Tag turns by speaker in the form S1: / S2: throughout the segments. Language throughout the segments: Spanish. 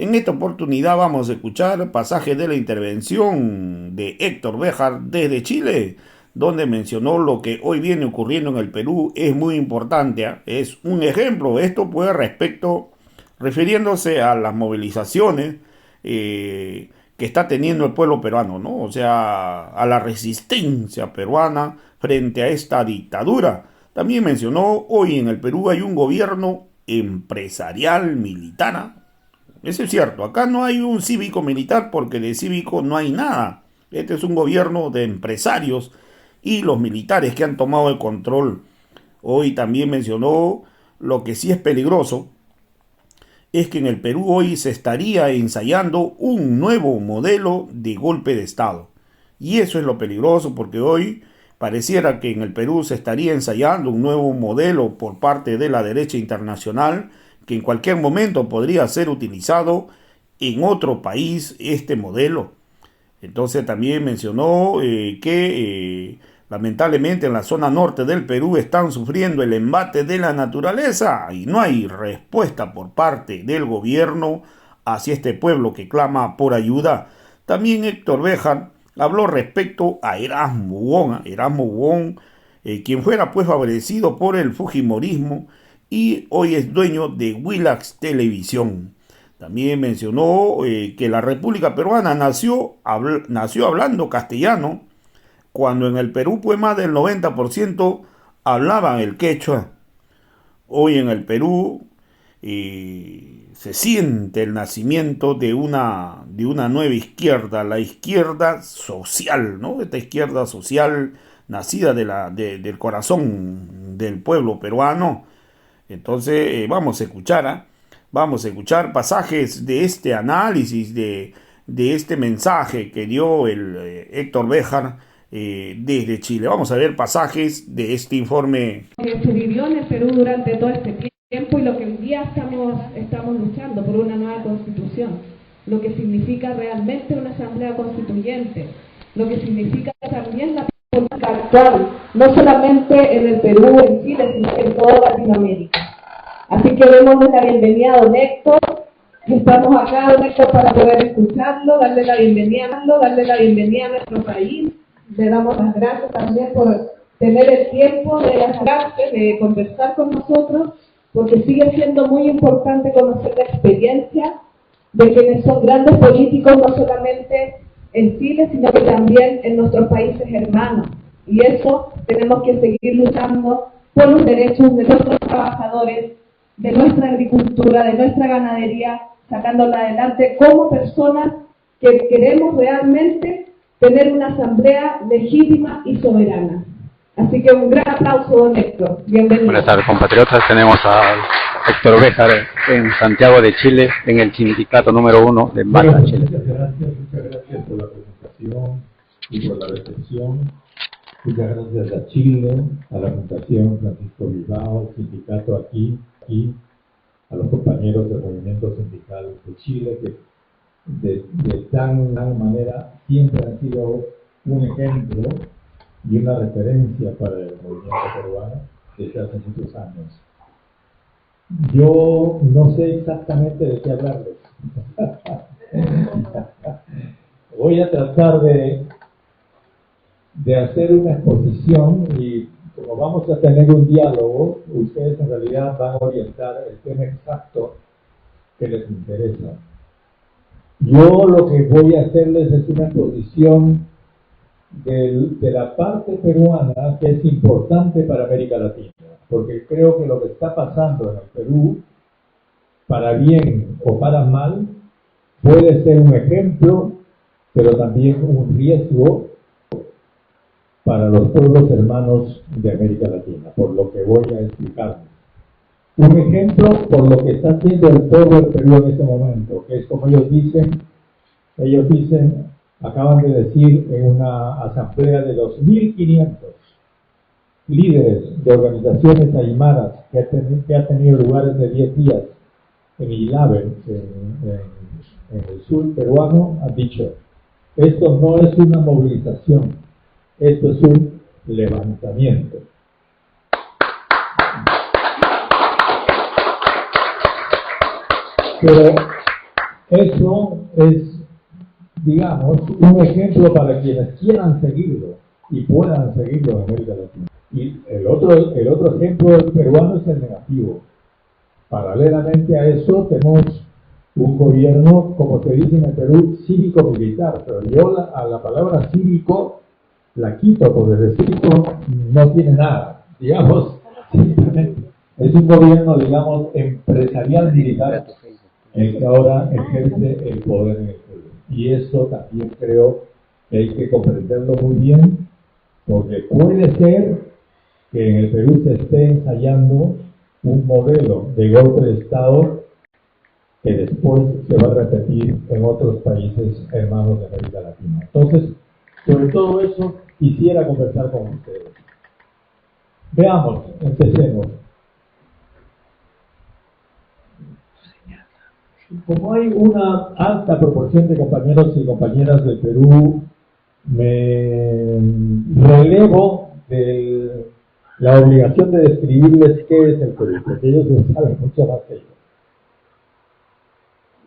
S1: En esta oportunidad vamos a escuchar pasajes de la intervención de Héctor Béjar desde Chile, donde mencionó lo que hoy viene ocurriendo en el Perú es muy importante, ¿eh? Es un ejemplo. Esto puede refiriéndose a las movilizaciones que está teniendo el pueblo peruano, ¿no? O sea, a la resistencia peruana frente a esta dictadura. También mencionó, hoy en el Perú hay un gobierno empresarial militar. Eso es cierto, acá no hay un cívico militar porque de cívico no hay nada. Este es un gobierno de empresarios y los militares que han tomado el control. Hoy también mencionó lo que sí es peligroso, es que en el Perú hoy se estaría ensayando un nuevo modelo de golpe de Estado. Y eso es lo peligroso porque hoy pareciera que en el Perú se estaría ensayando un nuevo modelo por parte de la derecha internacional que en cualquier momento podría ser utilizado en otro país este modelo. Entonces también mencionó que lamentablemente en la zona norte del Perú están sufriendo el embate de la naturaleza y no hay respuesta por parte del gobierno hacia este pueblo que clama por ayuda. También Héctor Béjar habló respecto a Erasmo Wong, quien fuera pues favorecido por el fujimorismo y hoy es dueño de Willax Televisión. También mencionó que la República Peruana nació hablando castellano, cuando en el Perú pues más del 90% hablaban el quechua. Hoy en el Perú se siente el nacimiento de una nueva izquierda, la izquierda social, ¿no? Esta izquierda social nacida del corazón del pueblo peruano. Entonces vamos a escuchar pasajes de este análisis, de este mensaje que dio el Héctor Béjar desde Chile. Vamos a ver pasajes de este informe.
S2: Que se vivió en el Perú durante todo este tiempo y lo que hoy día estamos luchando por una nueva constitución, lo que significa realmente una asamblea constituyente, lo que significa también la política actual, no solamente en el Perú, en Chile, sino en toda Latinoamérica. Así que démosle la bienvenida a don Héctor, y estamos acá, don Héctor, para poder escucharlo, darle la bienvenida a nuestro país. Le damos las gracias también por tener el tiempo de acercarse, de conversar con nosotros, porque sigue siendo muy importante conocer la experiencia de quienes son grandes políticos, no solamente en Chile, sino que también en nuestros países hermanos. Y eso tenemos que seguir luchando por los derechos de nuestros trabajadores, de nuestra agricultura, de nuestra ganadería, sacándola adelante como personas que queremos realmente tener una asamblea legítima y soberana. Así que un gran aplauso, don Héctor. Bienvenido.
S3: Buenas tardes, compatriotas. Tenemos a Héctor Béjar en Santiago de Chile, en el sindicato número 1 de Mata, Chile.
S4: Muchas gracias por la presentación y por la recepción. Muchas gracias a Chile, a la Fundación Francisco Bilbao, al sindicato aquí, a los compañeros del movimiento sindical de Chile, que de tan manera siempre han sido un ejemplo y una referencia para el movimiento peruano desde hace muchos años. Yo no sé exactamente de qué hablarles. Voy a tratar de hacer una exposición y como vamos a tener un diálogo, ustedes en realidad van a orientar el tema exacto que les interesa. Yo lo que voy a hacerles es una exposición de la parte peruana que es importante para América Latina, porque creo que lo que está pasando en el Perú, para bien o para mal, puede ser un ejemplo, pero también un riesgo para los pueblos hermanos de América Latina, por lo que voy a explicarles. Un ejemplo por lo que está haciendo el pueblo del Perú en este momento, que es como ellos dicen, acaban de decir en una asamblea de 2.500 líderes de organizaciones aymaras que ha tenido lugar de 10 días en Ilave, en el sur peruano, han dicho, esto no es una movilización, esto es un levantamiento. Eso es, digamos, un ejemplo para quienes quieran seguirlo y puedan seguirlo en América Latina. Y el otro ejemplo peruano es el negativo. Paralelamente a eso tenemos un gobierno, como se dice en el Perú, cívico-militar, pero yo a la palabra cívico la quito, porque de cívico no tiene nada, digamos, simplemente es un gobierno, digamos, empresarial militar, el que ahora ejerce el poder en el Perú. Y eso también creo que hay que comprenderlo muy bien, porque puede ser que en el Perú se esté ensayando un modelo de golpe de Estado que después se va a repetir en otros países hermanos de América Latina. Entonces, sobre todo eso, quisiera conversar con ustedes. Veamos, empecemos. Como hay una alta proporción de compañeros y compañeras del Perú, me relevo de la obligación de describirles qué es el Perú, porque ellos lo saben mucho más que yo.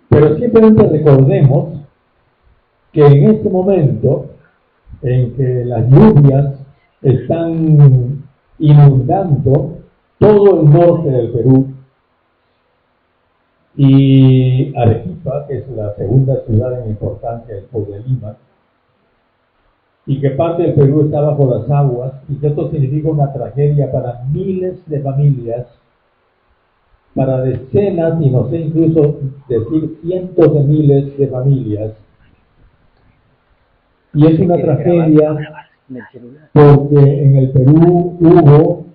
S4: Pero simplemente recordemos que en este momento en que las lluvias están inundando todo el norte del Perú, y Arequipa, que es la segunda ciudad en importancia después de Lima, y que parte del Perú está bajo las aguas, y que esto significa una tragedia para miles de familias, para decenas, y no sé, incluso decir cientos de miles de familias. Y es una tragedia porque en el Perú hubo,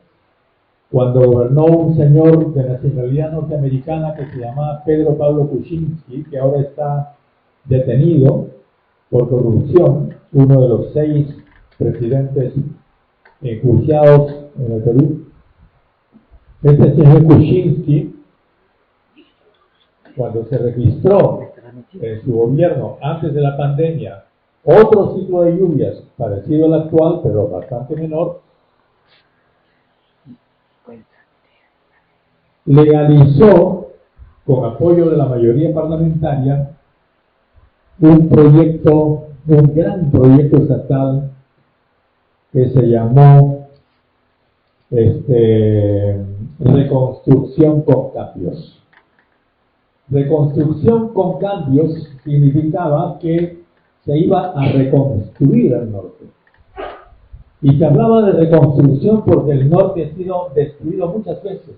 S4: cuando gobernó un señor de nacionalidad norteamericana que se llamaba Pedro Pablo Kuczynski, que ahora está detenido por corrupción, uno de los 6 presidentes enjuiciados en el Perú. Este señor Kuczynski, cuando se registró en su gobierno antes de la pandemia otro ciclo de lluvias parecido al actual, pero bastante menor, legalizó, con apoyo de la mayoría parlamentaria, un gran proyecto estatal que se llamó Reconstrucción con Cambios. Reconstrucción con cambios significaba que se iba a reconstruir el norte. Y se hablaba de reconstrucción porque el norte ha sido destruido muchas veces.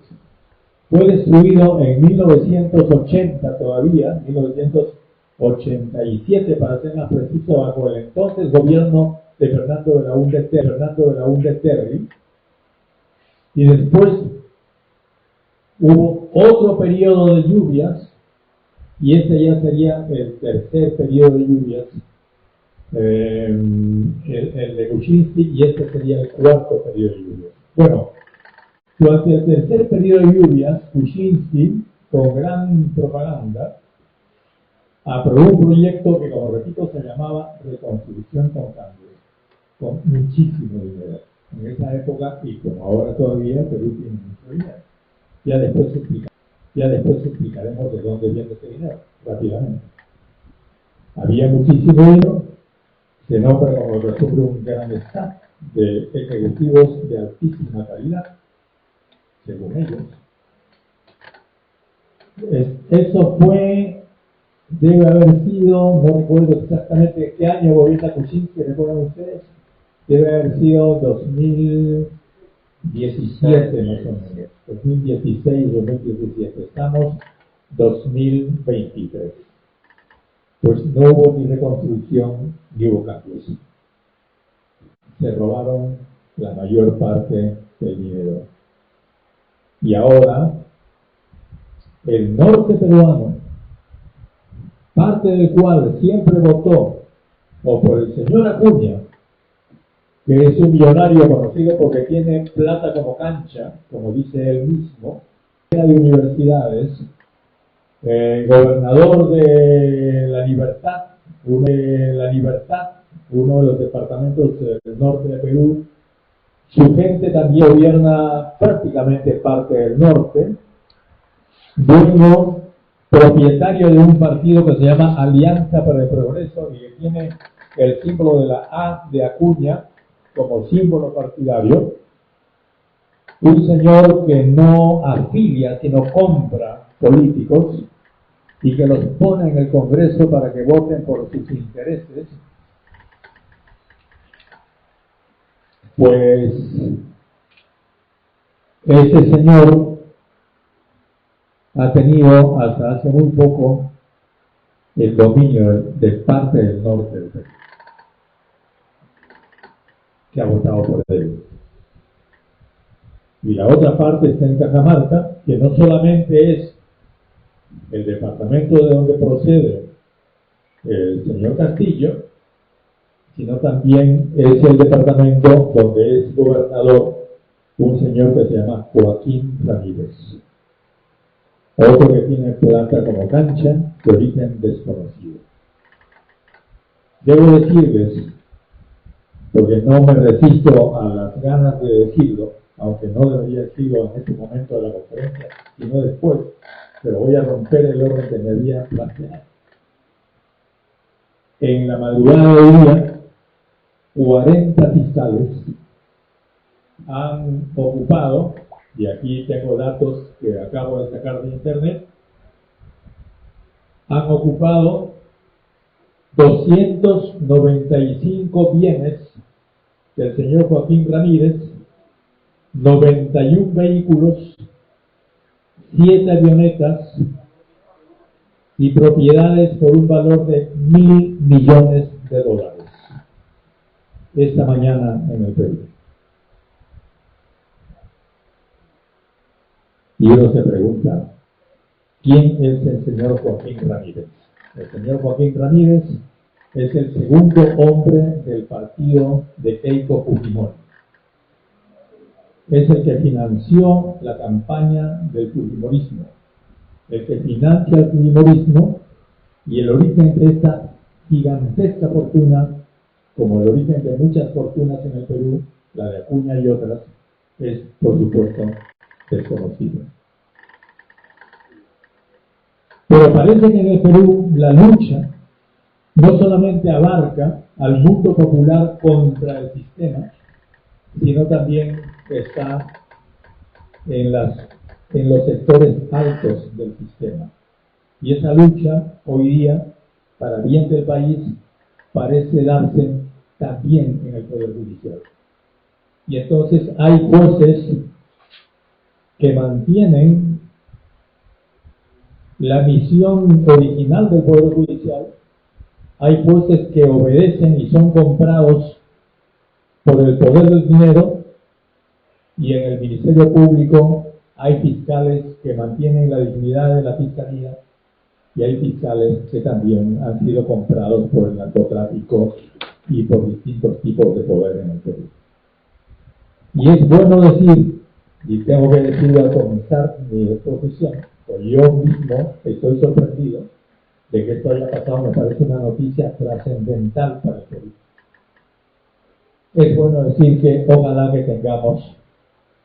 S4: Fue destruido en 1980 todavía, 1987 para ser más preciso, bajo el entonces gobierno de Fernando de la Unde Terry. Y después hubo otro periodo de lluvias, y este ya sería el tercer periodo de lluvias, el de Kuczynski, y este sería el cuarto periodo de lluvias. Bueno, durante el tercer periodo de lluvias, Kuczynski, con gran propaganda, aprobó un proyecto que, como repito, se llamaba Reconstrucción con Cambios, con muchísimo dinero. En esa época, y como ahora todavía, Perú tiene mucho dinero. Ya después explicaremos de dónde viene ese dinero, rápidamente. Había muchísimo dinero, se nombra como resuelve un gran staff de ejecutivos de altísima calidad, según ellos. Eso debe haber sido, no recuerdo exactamente qué año gobierna Kuczynski, ¿recuerdan ustedes? Debe haber sido 2017 más o menos, 2016, 2017, estamos 2023. Pues no hubo ni reconstrucción ni hubo cambios. Se robaron la mayor parte del dinero. Y ahora, el norte peruano, parte del cual siempre votó o por el señor Acuña, que es un millonario conocido porque tiene plata como cancha, como dice él mismo, de universidades, gobernador de La Libertad, uno de los departamentos del norte de Perú. Su gente también gobierna prácticamente parte del norte, dueño propietario de un partido que se llama Alianza para el Progreso y que tiene el símbolo de la A de Acuña como símbolo partidario, un señor que no afilia, sino compra políticos y que los pone en el Congreso para que voten por sus intereses, pues ese señor ha tenido hasta hace muy poco el dominio de parte del norte del Perú, que ha votado por él. Y la otra parte está en Cajamarca, que no solamente es el departamento de donde procede el señor Castillo, sino también es el departamento donde es gobernador un señor que se llama Joaquín Ramírez, otro que tiene plata como cancha de origen desconocido. Debo decirles, porque no me resisto a las ganas de decirlo, aunque no debería decirlo en este momento de la conferencia, sino después, pero voy a romper el orden que me había planteado. En la madrugada de hoy día, 40 fiscales han ocupado, y aquí tengo datos que acabo de sacar de internet, han ocupado 295 bienes del señor Joaquín Ramírez, 91 vehículos, 7 avionetas y propiedades por un valor de $1.000 millones esta mañana en el Perú. Y uno se pregunta, ¿quién es el señor Joaquín Ramírez? El señor Joaquín Ramírez es el segundo hombre del partido de Keiko Fujimori. Es el que financió la campaña del fujimorismo, el que financia el fujimorismo, y el origen de esta gigantesca fortuna, como el origen de muchas fortunas en el Perú, la de Acuña y otras, es, por supuesto, desconocido. Pero parece que en el Perú la lucha no solamente abarca al mundo popular contra el sistema, sino también está en los sectores altos del sistema. Y esa lucha hoy día, para bien del país, parece darse también en el Poder Judicial. Y entonces hay jueces que mantienen la misión original del Poder Judicial, hay jueces que obedecen y son comprados por el poder del dinero, y en el Ministerio Público hay fiscales que mantienen la dignidad de la fiscalía, y hay fiscales que también han sido comprados por el narcotráfico y por distintos tipos de poder en el Perú. Y es bueno decir, y tengo que decirlo al comenzar mi exposición, pues yo mismo estoy sorprendido de que esto haya pasado. Me parece una noticia trascendental para el Perú. Es bueno decir que ojalá que tengamos,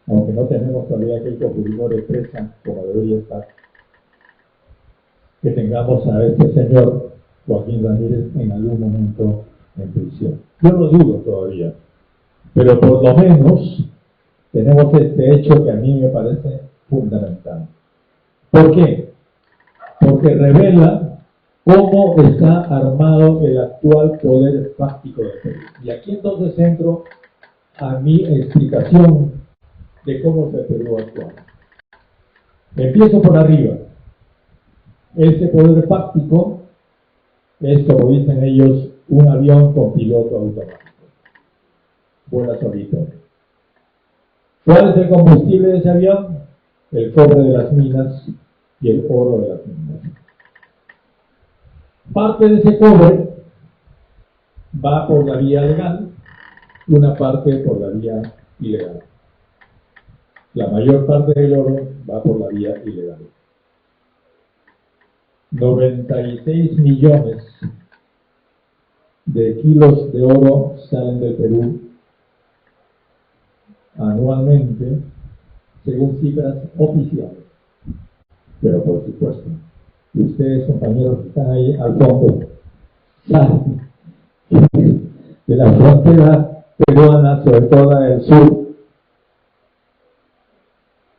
S4: aunque no tenemos todavía que el Fujimori presa como debería estar, que tengamos a este señor Joaquín Ramírez en algún momento en prisión. Yo lo dudo todavía, pero por lo menos tenemos este hecho que a mí me parece fundamental. ¿Por qué? Porque revela cómo está armado el actual poder fáctico del Perú. Y aquí entonces entro a mi explicación de cómo es el Perú actual. Empiezo por arriba. Ese poder fáctico es, como dicen ellos, un avión con piloto automático. Vuela solito. ¿Cuál es el combustible de ese avión? El cobre de las minas y el oro de las minas. Parte de ese cobre va por la vía legal, una parte por la vía ilegal. La mayor parte del oro va por la vía ilegal. 96 millones de kilos de oro salen del Perú anualmente, según cifras oficiales. Pero por supuesto, ustedes, compañeros que están ahí al fondo, saben de la frontera peruana, sobre todo el sur,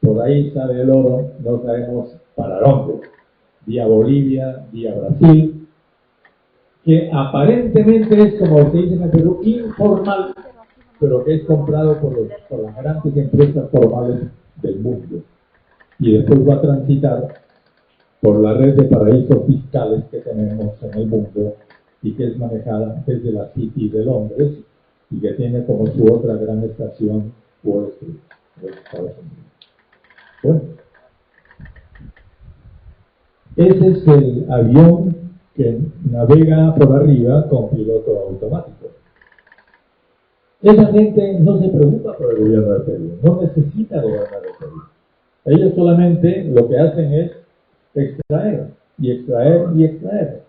S4: por ahí sale el oro, no sabemos para dónde, vía Bolivia, vía Brasil, que aparentemente es, como se dice en el Perú, informal, pero que es comprado por las grandes empresas formales del mundo. Y después va a transitar por la red de paraísos fiscales que tenemos en el mundo y que es manejada desde la City de Londres y que tiene como su otra gran estación Wall Street, de Estados Unidos. Bueno, ese es el avión que navega por arriba con piloto automático. Esa gente no se preocupa por el gobierno de Perú, no necesita gobernar el Perú. Ellos solamente lo que hacen es extraer y extraer y extraer.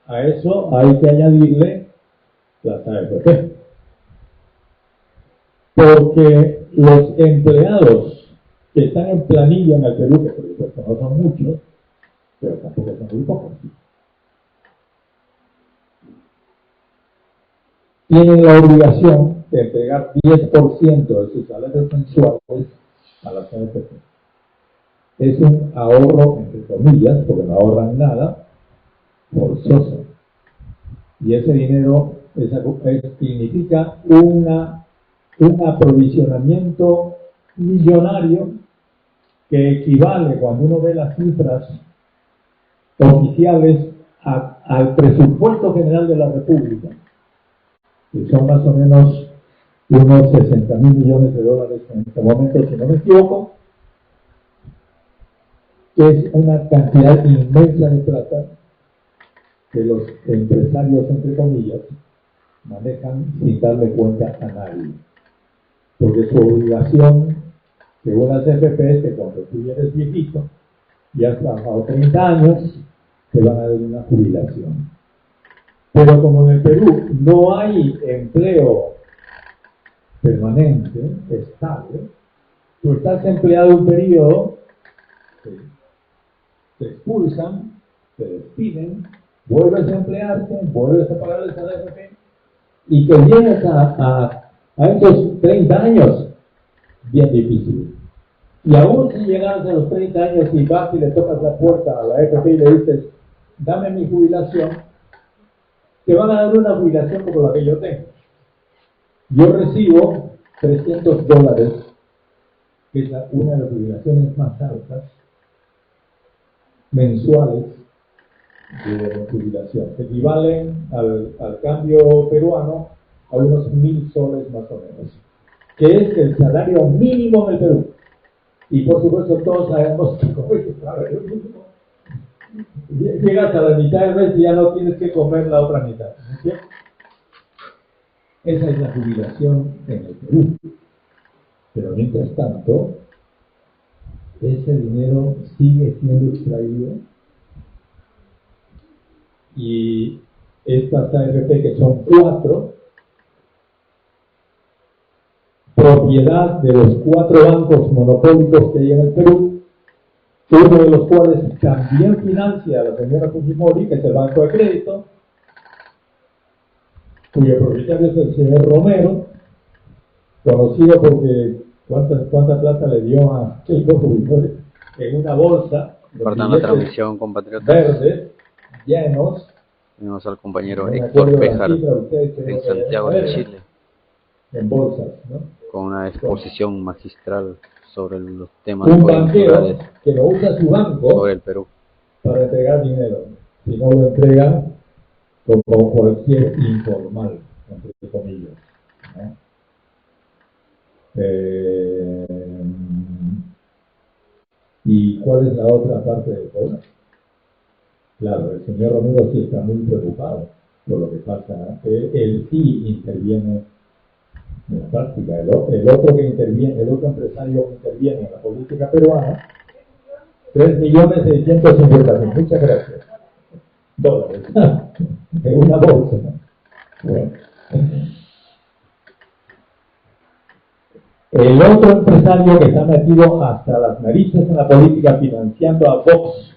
S4: A eso hay que añadirle las AFP. Porque los empleados que están en planilla en el Perú, que por supuesto no son muchos, pero tampoco son muy pocos, tienen la obligación de entregar 10% de sus salarios mensuales a las AFP. Es un ahorro, entre comillas, porque no ahorran nada, forzoso. Y ese dinero significa un aprovisionamiento millonario que equivale, cuando uno ve las cifras oficiales, al presupuesto general de la República, que son más o menos unos 60.000 millones de dólares en este momento, si no me equivoco, que es una cantidad inmensa de plata que los empresarios, entre comillas, manejan sin darle cuenta a nadie. Porque su obligación, según las FP, es que cuando tú eres viejito, ya has trabajado 30 años, te van a dar una jubilación. Pero como en el Perú no hay empleo permanente, estable, tú estás empleado un periodo, te expulsan, te despiden, vuelves a emplearte, vuelves a pagarles a la AFP, y que llegues a esos 30 años, bien difícil. Y aún si llegas a los 30 años y vas y le tocas la puerta a la AFP y le dices, dame mi jubilación, te van a dar una jubilación como la que yo tengo. Yo recibo $300, que es una de las jubilaciones más altas mensuales de jubilación, que equivalen al cambio peruano a unos 1.000 soles más o menos, que es el salario mínimo del Perú. Y por supuesto todos sabemos que como es el salario mínimo, llegas a la mitad del mes y ya no tienes que comer la otra mitad. ¿Sí? Esa es la jubilación en el Perú. Pero mientras tanto, ese dinero sigue siendo extraído y estas AFP, que son 4, propiedad de los 4 bancos monopólicos que hay en el Perú, uno de los cuales también financia a la señora Fujimori, que es el Banco de Crédito, cuyo propietario es el señor Romero, conocido porque cuánta plata le dio a Keiko Fujimori en una bolsa
S3: Cortan la transmisión, compatriotas.
S4: verdes, llenos.
S3: Tenemos al compañero
S4: No me
S3: Héctor
S4: acuerdo la
S3: Béjar
S4: cifra, ustedes
S3: en Santiago de Chile,
S4: en bolsas, ¿no?
S3: con una exposición magistral sobre los temas
S4: Un banquero
S3: coyunturales
S4: que lo usa su banco
S3: sobre el Perú.
S4: para entregar dinero. Si no lo entrega, como cualquier informal, entre comillas, ¿no? ¿Y cuál es la otra parte del problema? Claro, el señor Romero sí está muy preocupado por lo que pasa. Él sí interviene en la práctica. El otro que interviene, el otro empresario que interviene en la política peruana, 3.650.000, muchas gracias, dólares, en una bolsa, ¿no? Bueno. El otro empresario que está metido hasta las narices en la política financiando a Vox,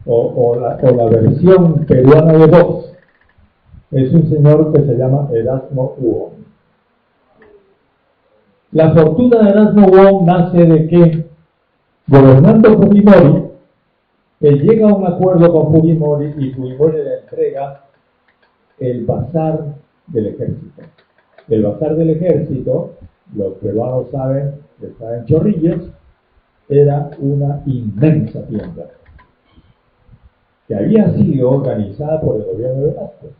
S4: o la versión peruana de Vox, es un señor que se llama Erasmo Huón. La fortuna de Erasmo Huón nace de que, gobernando Fujimori, él llega a un acuerdo con Fujimori y Fujimori le entrega el bazar del ejército. El bazar del ejército, los peruanos saben que está en Chorrillos, era una inmensa tienda que había sido organizada por el gobierno de Velázquez,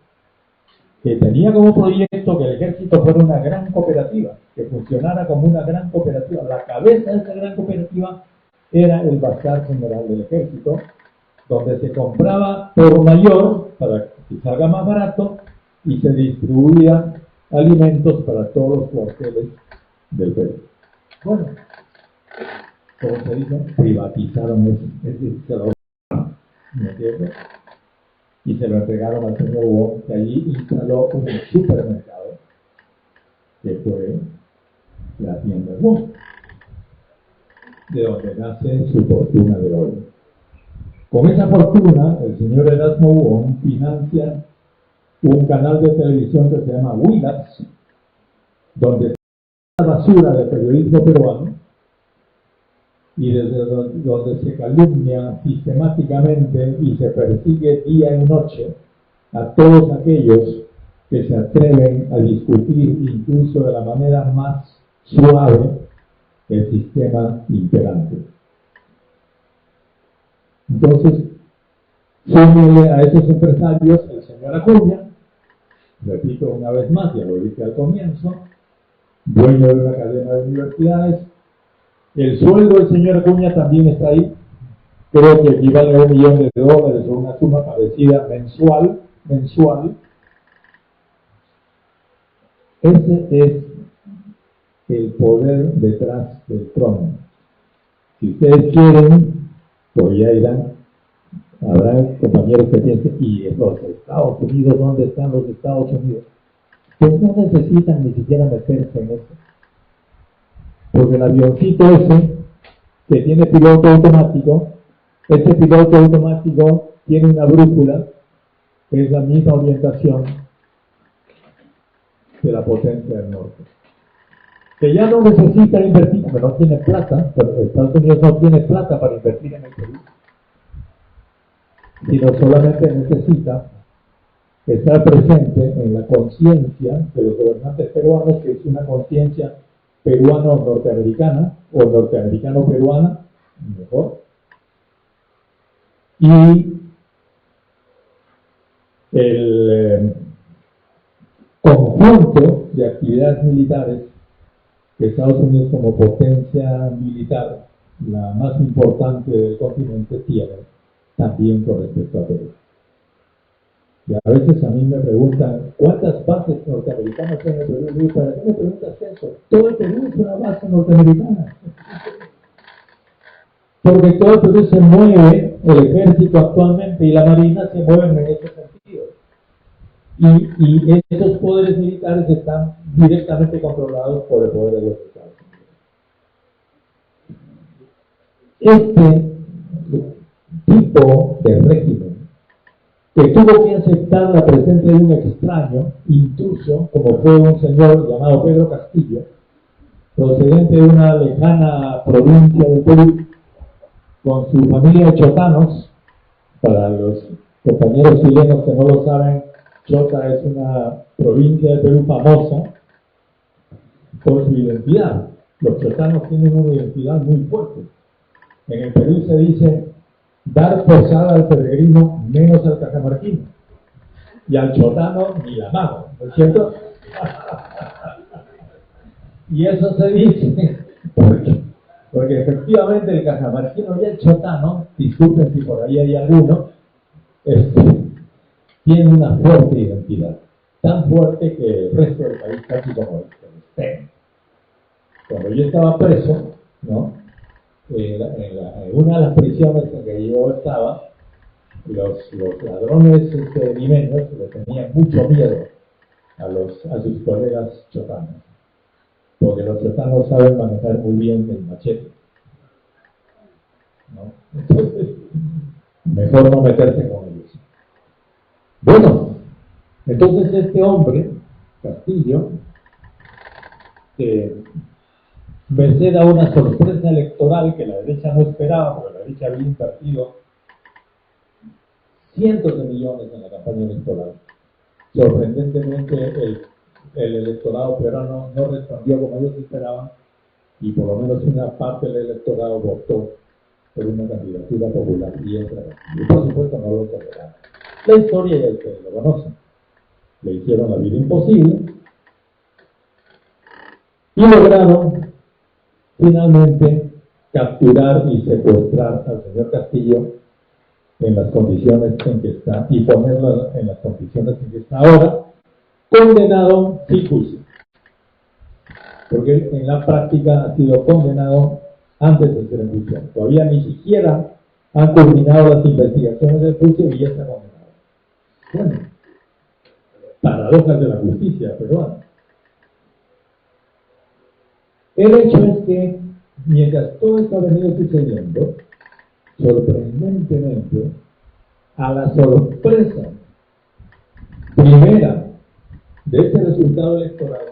S4: que tenía como proyecto que el ejército fuera una gran cooperativa, que funcionara como una gran cooperativa. La cabeza de esa gran cooperativa era el bazar general del ejército, donde se compraba por mayor para que salga más barato y se distribuían alimentos para todos los cuarteles del Perú. Bueno, como se dice, privatizaron eso, es decir, se lo ¿me entiendes? Y se lo entregaron al señor Wong, que allí instaló un supermercado, que fue la tienda Wong, de donde nace su fortuna de oro. Con esa fortuna, el señor Erasmo Wong financia un canal de televisión que se llama Willax, donde la basura del periodismo peruano y desde donde se calumnia sistemáticamente y se persigue día y noche a todos aquellos que se atreven a discutir incluso de la manera más suave el sistema imperante. Entonces, súmele a esos empresarios el señor Acuña, repito una vez más, ya lo dije al comienzo, dueño de una cadena de universidades. El sueldo del señor Acuña también está ahí, creo que equivale a $1 millón o una suma parecida mensual. Ese es el poder detrás del trono. Si ustedes quieren, pues ya irán, habrá compañeros que piensen, ¿y los Estados Unidos? ¿Dónde están los Estados Unidos? Pues no necesitan ni siquiera meterse en eso. Porque el avioncito ese, que tiene piloto automático, ese piloto automático tiene una brújula, que es la misma orientación de la potencia del norte. Que ya no necesita invertir, porque no tiene plata, pero Estados Unidos no tiene plata para invertir en el Perú, sino solamente necesita estar presente en la conciencia de los gobernantes peruanos, que es una conciencia peruano-norteamericana, o norteamericano-peruana, mejor, y el conjunto de actividades militares que Estados Unidos como potencia militar, la más importante del continente, tiene también con respecto a Perú. Y a veces a mí me preguntan, ¿cuántas bases norteamericanas hay en el Perú? Y digo, ¿para qué me preguntas eso? Todo el Perú es una base norteamericana. Porque todo el Perú se mueve, el ejército actualmente y la marina se mueven en ese sentido. Y esos poderes militares están directamente controlados por el poder de los Estados Unidos. Este tipo de régimen, que tuvo que aceptar la presencia de un extraño, intruso, como fue un señor llamado Pedro Castillo, procedente de una lejana provincia del Perú, con su familia de chotanos. Para los compañeros chilenos que no lo saben, Chota es una provincia del Perú famosa por su identidad. Los chotanos tienen una identidad muy fuerte. En el Perú se dice dar posada al peregrino menos al cajamarquino, y al chotano ni la mano, ¿no es cierto? Y eso se dice porque efectivamente el cajamarquino y el chotano, disculpen si por ahí hay alguno, tienen una fuerte identidad, tan fuerte que el resto del país casi como el estén. Cuando yo estaba preso, ¿no? En una de las prisiones en que yo estaba, los ladrones limeños le tenían mucho miedo a sus colegas chotanos, porque los chotanos saben manejar muy bien el machete, ¿no? Entonces, mejor no meterse con ellos. Bueno, entonces este hombre, Castillo, merced a una sorpresa electoral que la derecha no esperaba, porque la derecha había invertido cientos de millones en la campaña electoral. Sorprendentemente, el electorado peruano no respondió como ellos esperaban, y por lo menos una parte del electorado votó por una candidatura popular y otra. Y por supuesto no lo toleraron. La historia ya ustedes lo conocen. Le hicieron la vida imposible y lograron finalmente capturar y secuestrar al señor Castillo en las condiciones en que está y ponerlo en las condiciones en que está ahora, condenado sin juicio, porque en la práctica ha sido condenado antes de ser enjuiciado. Todavía ni siquiera han culminado las investigaciones del juicio y ya está condenado. Bueno, paradojas de la justicia peruana. El hecho es que mientras todo esto ha venido sucediendo, sorprendentemente, a la sorpresa primera de este resultado electoral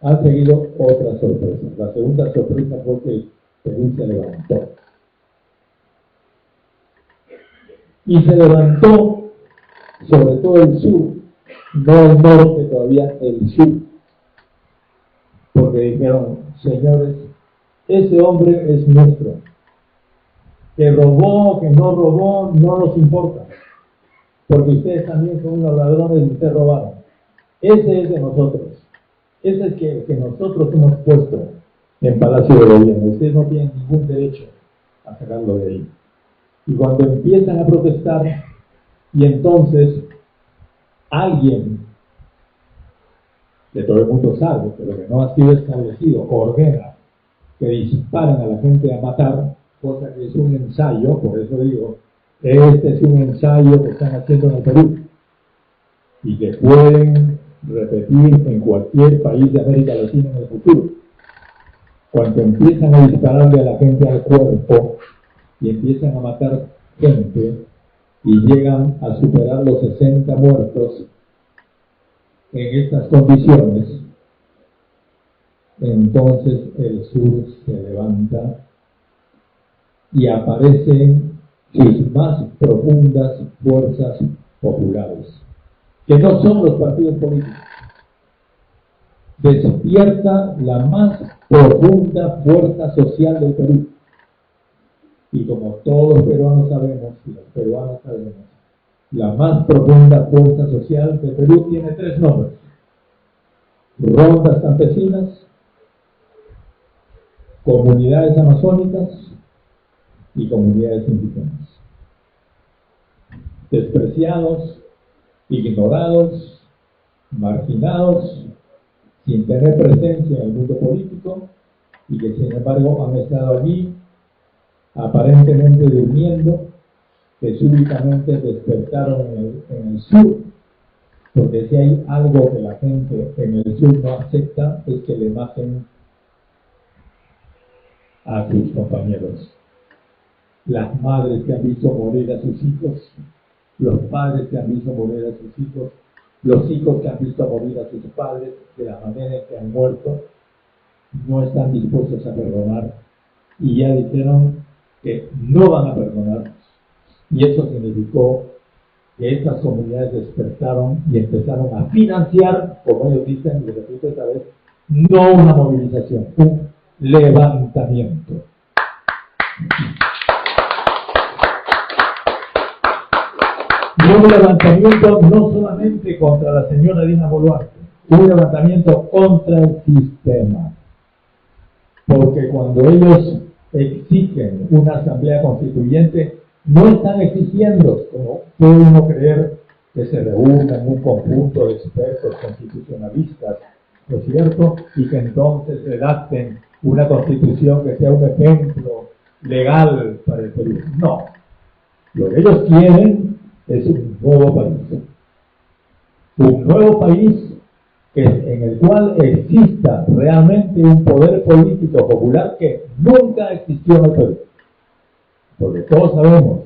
S4: han seguido otras sorpresas. La segunda sorpresa fue que el Perú se levantó. Y se levantó sobre todo el sur, no el norte todavía, el sur. Porque dijeron, señores, ese hombre es nuestro. Que robó, que no robó, no nos importa. Porque ustedes también son unos ladrones y ustedes robaron. Ese es de nosotros. Ese es el que nosotros hemos puesto en Palacio de Gobierno. Ustedes no tienen ningún derecho a sacarlo de ahí. Y cuando empiezan a protestar, y entonces alguien, que todo el mundo sabe, pero que no ha sido establecido, ordena que disparen a la gente a matar, cosa que es un ensayo, por eso digo, este es un ensayo que están haciendo en el Perú, y que pueden repetir en cualquier país de América Latina en el futuro. Cuando empiezan a dispararle a la gente al cuerpo, y empiezan a matar gente, y llegan a superar los 60 muertos en estas condiciones, entonces el sur se levanta y aparecen sus más profundas fuerzas populares, que no son los partidos políticos. Despierta la más profunda fuerza social del Perú. Y como todos los peruanos sabemos, y los peruanos sabemos, la más profunda fuerza social del Perú tiene 3 nombres: rondas campesinas, comunidades amazónicas y comunidades indígenas. Despreciados, ignorados, marginados, sin tener presencia en el mundo político, y que sin embargo han estado allí aparentemente durmiendo, que súbitamente despertaron en el sur, porque si hay algo que la gente en el sur no acepta es que le maten a sus compañeros. Las madres que han visto morir a sus hijos, los padres que han visto morir a sus hijos, los hijos que han visto morir a sus padres de la manera en que han muerto, no están dispuestos a perdonar, y ya dijeron que no van a perdonar. Y eso significó que estas comunidades despertaron y empezaron a financiar, como ellos dicen, y les repito esta vez, no una movilización, un levantamiento. Y un levantamiento no solamente contra la señora Dina Boluarte, un levantamiento contra el sistema. Porque cuando ellos exigen una asamblea constituyente, no están exigiendo, como puede uno creer, que se reúnan un conjunto de expertos constitucionalistas, ¿no es cierto? Y que entonces redacten una constitución que sea un ejemplo legal para el Perú. No. Lo que ellos quieren es un nuevo país. Un nuevo país en el cual exista realmente un poder político popular que nunca existió en el Perú. Porque todos sabemos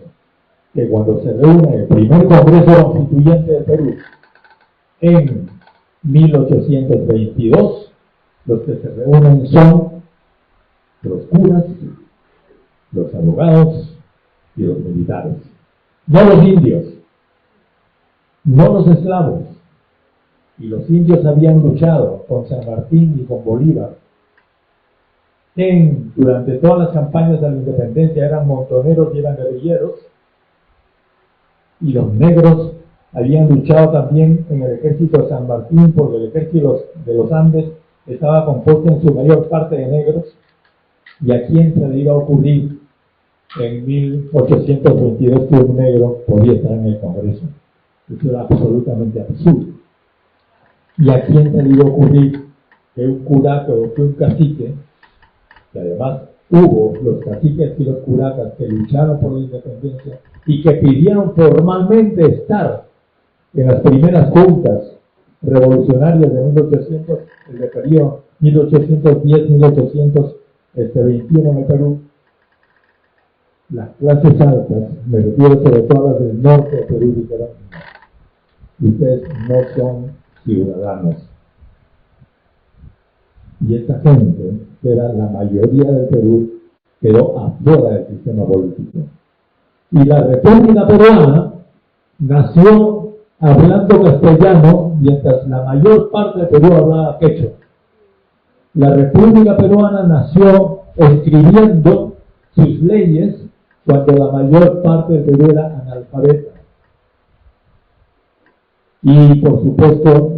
S4: que cuando se reúne el primer Congreso Constituyente del Perú en 1822, los que se reúnen son los curas, los abogados y los militares. No los indios, no los esclavos. Y los indios habían luchado con San Martín y con Bolívar. Durante todas las campañas de la independencia eran montoneros y eran guerrilleros. Y los negros habían luchado también en el ejército de San Martín, porque el ejército de los Andes estaba compuesto en su mayor parte de negros. ¿Y a quién se le iba a ocurrir en 1822 que un negro podía estar en el Congreso? Eso era absolutamente absurdo. ¿Y a quién se le iba a ocurrir que un curaca o que un cacique, que además hubo los caciques y los curacas que lucharon por la independencia y que pidieron formalmente estar en las primeras juntas revolucionarias de 1800, el periodo 1810-1821 en el Perú? Las clases altas, me refiero sobre todo a las del norte de Perú, dijeron: ustedes no son ciudadanos. Y esa gente, que era la mayoría del Perú, quedó afuera del sistema político. Y la República Peruana nació hablando castellano, mientras la mayor parte del Perú hablaba quechua. La República Peruana nació escribiendo sus leyes cuando la mayor parte del Perú era analfabeta. Y por supuesto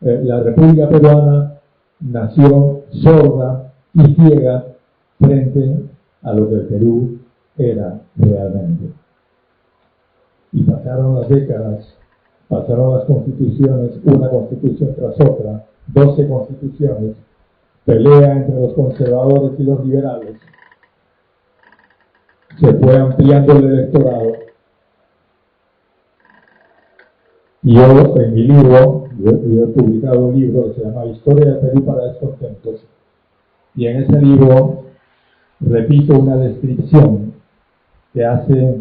S4: la República Peruana nació sorda y ciega frente a lo que el Perú era realmente. Y pasaron las décadas, pasaron las constituciones, una constitución tras otra, 12 constituciones, pelea entre los conservadores y los liberales, se fue ampliando el electorado. Y yo en mi libro, yo he publicado un libro que se llama Historia del Perú para Descontentos, y en ese libro repito una descripción que hace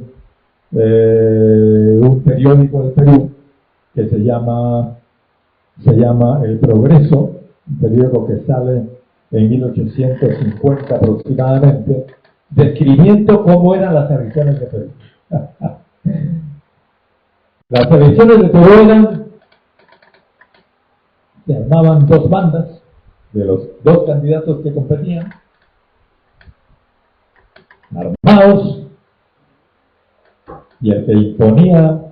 S4: un periódico del Perú que se llama El Progreso, un periódico que sale en 1850 aproximadamente, describiendo cómo eran las elecciones de Perú. Las elecciones de Perú se armaban dos bandas de los dos candidatos que competían, armados, y el que imponía,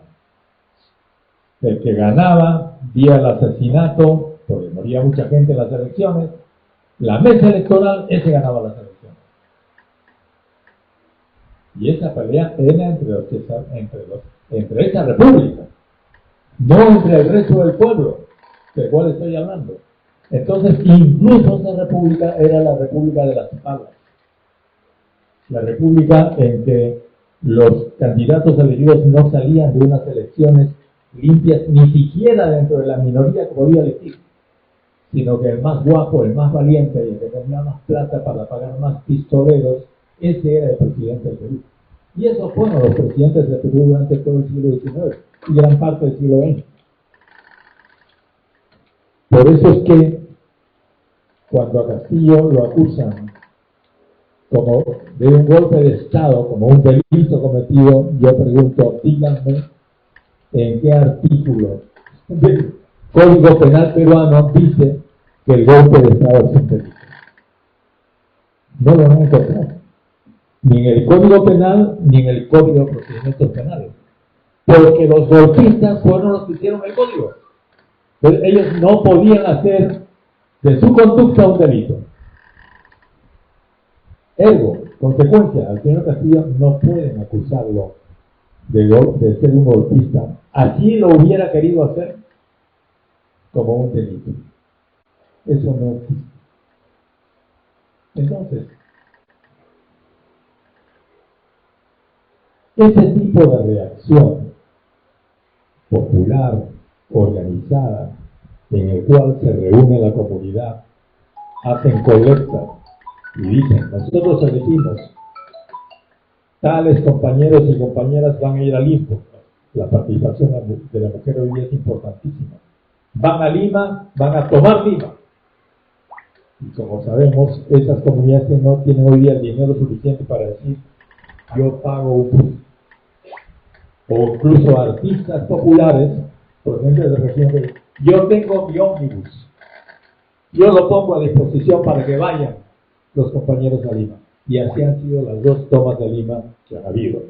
S4: el que ganaba vía el asesinato, porque moría mucha gente en las elecciones, la mesa electoral, ese ganaba las elecciones. Y esa pelea era entre esa república, no entre el resto del pueblo, del cual estoy hablando. Entonces, incluso esa república era la república de las palas, la república en que los candidatos elegidos no salían de unas elecciones limpias, ni siquiera dentro de la minoría que podía elegir, sino que el más guapo, el más valiente y el que tenía más plata para pagar más pistoleros, ese era el presidente del Perú. Y esos fueron los presidentes del Perú durante todo el siglo XIX y gran parte del siglo XX. Por eso es que cuando a Castillo lo acusan como de un golpe de Estado, como un delito cometido, yo pregunto, díganme en qué artículo del Código Penal peruano dice que el golpe de Estado es un delito. No lo van a encontrar, ni en el Código Penal, ni en el Código de Procedimientos Penales, porque los golpistas fueron los que hicieron el código. Entonces, ellos no podían hacer de su conducta un delito. Ergo, consecuencia, al señor Castillo no pueden acusarlo de ser un golpista. Así lo hubiera querido hacer como un delito. Eso no existe. Entonces, ese tipo de reacción popular, organizada, en el cual se reúne la comunidad, hacen colectas y dicen, nosotros elegimos tales compañeros y compañeras van a ir a Limpo. La participación de la mujer hoy día es importantísima. Van a Lima, van a tomar Lima. Y como sabemos, esas comunidades que no tienen hoy día el dinero suficiente para decir, yo pago un bus. O incluso artistas populares, por ejemplo, de la región de, yo tengo mi ómnibus. Yo lo pongo a disposición para que vayan los compañeros a Lima. Y así han sido las dos tomas de Lima que han habido.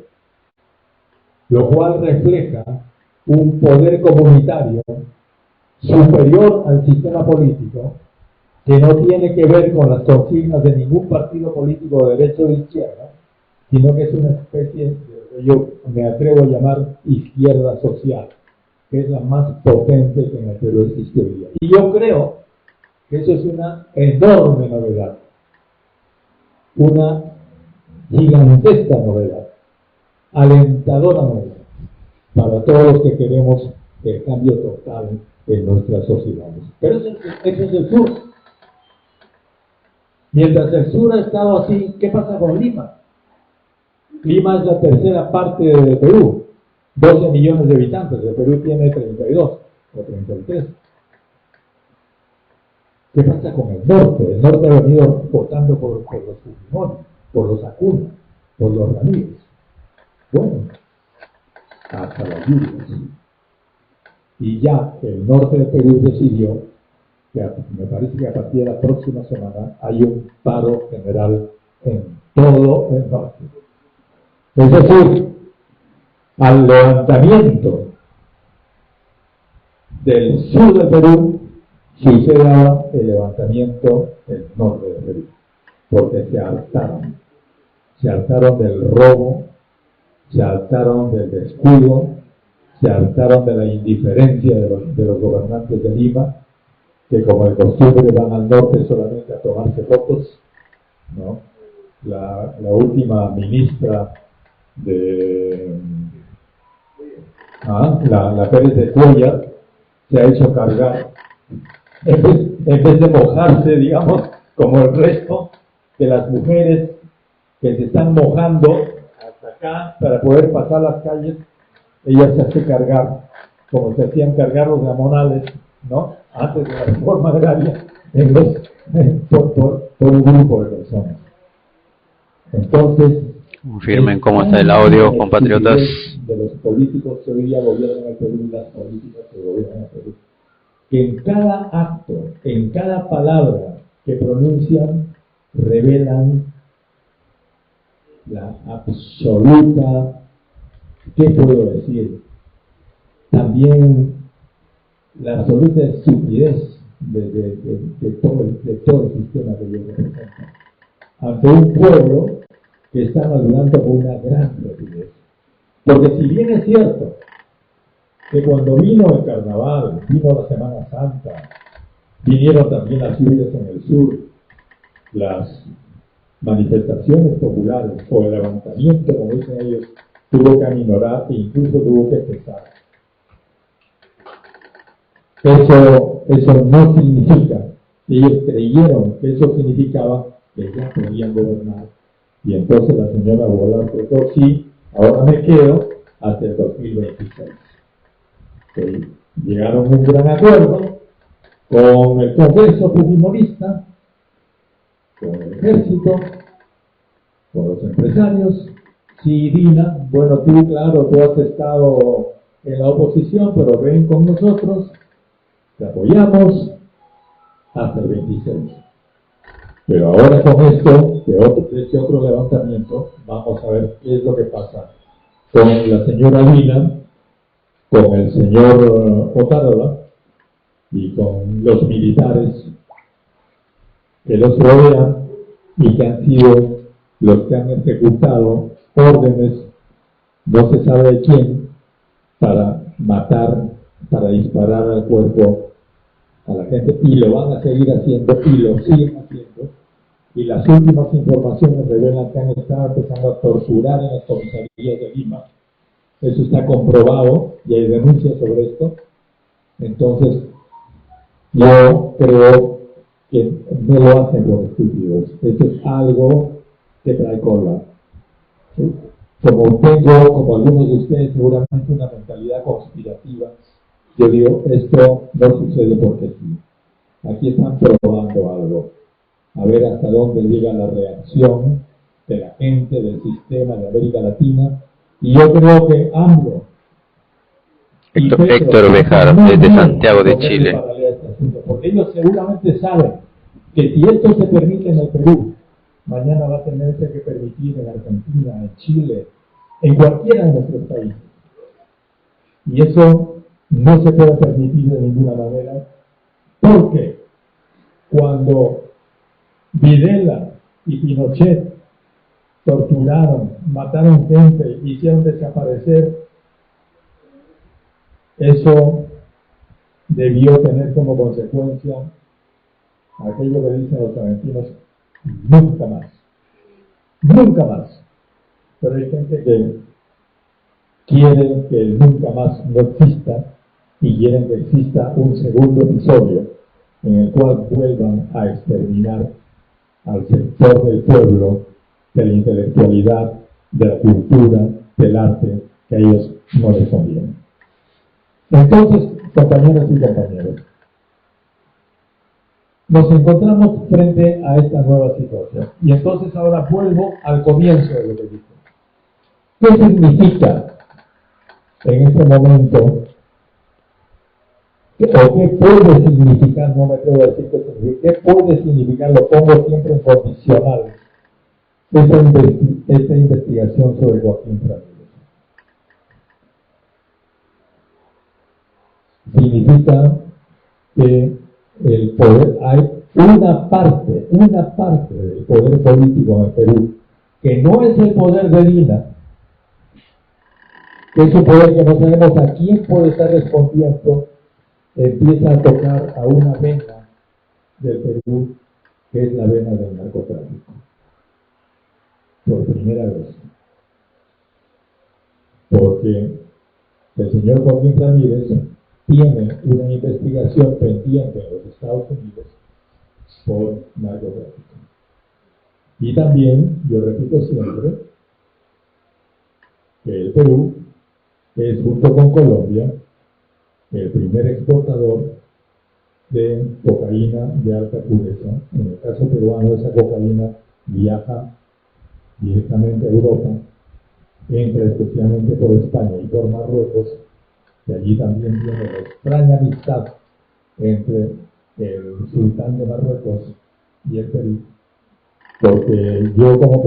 S4: Lo cual refleja un poder comunitario superior al sistema político, que no tiene que ver con las consignas de ningún partido político de derecha o de izquierda, sino que es una especie de, yo me atrevo a llamar izquierda social, que es la más potente que en el Perú existe hoy día. Y yo creo que eso es una enorme novedad, una gigantesca novedad, alentadora novedad, para todos los que queremos el cambio total en nuestras sociedades. Pero eso es el sur. Mientras el sur ha estado así, ¿qué pasa con Lima? Lima es la tercera parte de Perú, 12 millones de habitantes, el Perú tiene 32 o 33. ¿Qué pasa con el norte? El norte ha venido votando por los Fujimori, por los Acuña, por los Ramírez. Bueno, hasta las lluvias. Y ya el norte de Perú decidió que me parece que a partir de la próxima semana hay un paro general en todo el norte. Es decir, al levantamiento del sur de Perú suceda el levantamiento del norte de Perú, porque se hartaron del robo, se hartaron del descuido, se hartaron de la indiferencia de los gobernantes de Lima, que como de costumbre van al norte solamente a tomarse fotos, ¿no? La última ministra de la Pérez de Cuellar se ha hecho cargar, en vez de mojarse, digamos, como el resto de las mujeres que se están mojando hasta acá para poder pasar las calles, ella se hace cargar, como se hacían cargar los gamonales, ¿no? Antes de la reforma agraria, por un grupo de personas. Entonces,
S3: confirmen cómo está el audio, compatriotas.
S4: De los políticos que hoy día gobiernan el Perú y las políticas que gobiernan el Perú, que en cada acto, en cada palabra que pronuncian, revelan la absoluta, ¿qué puedo decir? También la absoluta estupidez de todo el sistema que ellos representan. Ante un pueblo que está madurando con una gran rapidez. Porque si bien es cierto que cuando vino el carnaval, vino la Semana Santa, vinieron también las lluvias en el sur, las manifestaciones populares o el levantamiento, como dicen ellos, tuvo que aminorar e incluso tuvo que cesar. Eso no significa, ellos creyeron que eso significaba que ya podían gobernar. Y entonces la señora Boluarte dijo, sí, ahora me quedo hasta el 2026. Llegaron a un gran acuerdo con el Congreso Fujimorista, con el Ejército, con los empresarios. Sí, Dina, bueno, tú, claro, tú has estado en la oposición, pero ven con nosotros, te apoyamos hasta el 26. Pero ahora con esto, de este otro levantamiento, vamos a ver qué es lo que pasa con la señora Dina, con el señor Otárola y con los militares que los rodean y que han sido los que han ejecutado órdenes, no se sabe de quién, para matar, para disparar al cuerpo a la gente, y lo van a seguir haciendo y lo siguen haciendo. Y las últimas informaciones revelan que han estado empezando a torturar en las comisarías de Lima. Eso está comprobado y hay denuncias sobre esto. Entonces, yo creo que no lo hacen por estúpidos. Esto es algo que trae cola. ¿Sí? como tengo, como algunos de ustedes, seguramente una mentalidad conspirativa, yo digo, esto no sucede porque sí. Aquí están probando algo. A ver hasta dónde llega la reacción de la gente, del sistema de América Latina. Y yo creo que AMLO y Petro
S3: Héctor Bejar,
S4: muy
S3: desde
S4: bien
S3: Santiago de
S4: ponerle
S3: Chile.
S4: paralelo a este asunto, porque ellos seguramente saben que si esto se permite en el Perú, mañana va a tenerse que permitir en Argentina, en Chile, en cualquiera de nuestros países. Y eso no se puede permitir de ninguna manera, porque cuando Videla y Pinochet torturaron, mataron gente, hicieron desaparecer, eso debió tener como consecuencia aquello que dicen los argentinos, nunca más, nunca más. Pero hay gente que quiere que el nunca más no exista y quieren que exista un segundo episodio en el cual vuelvan a exterminar al sector del pueblo, de la intelectualidad, de la cultura, del arte, que a ellos no les conviene. Entonces, compañeras y compañeros, nos encontramos frente a esta nueva situación. Y entonces ahora vuelvo al comienzo de lo que dije. ¿Qué significa en este momento, o qué puede significar, no me atrevo a decir qué significa, qué puede significar, lo pongo siempre en condicional, esta investigación sobre Joaquín Ramírez? Significa que el poder, hay una parte del poder político en el Perú, que no es el poder de Dina, que es un poder que no sabemos a quién puede estar respondiendo, empieza a tocar a una vena del Perú, que es la vena del narcotráfico. Por primera vez. Porque el señor Joaquín Ramírez tiene una investigación pendiente en los Estados Unidos por narcotráfico. Y también, yo repito siempre, que el Perú es, junto con Colombia, el primer exportador de cocaína de alta pureza. En el caso peruano, esa cocaína viaja directamente a Europa, entra especialmente por España y por Marruecos, y allí también viene la extraña amistad entre el sultán de Marruecos y el Perú, porque yo como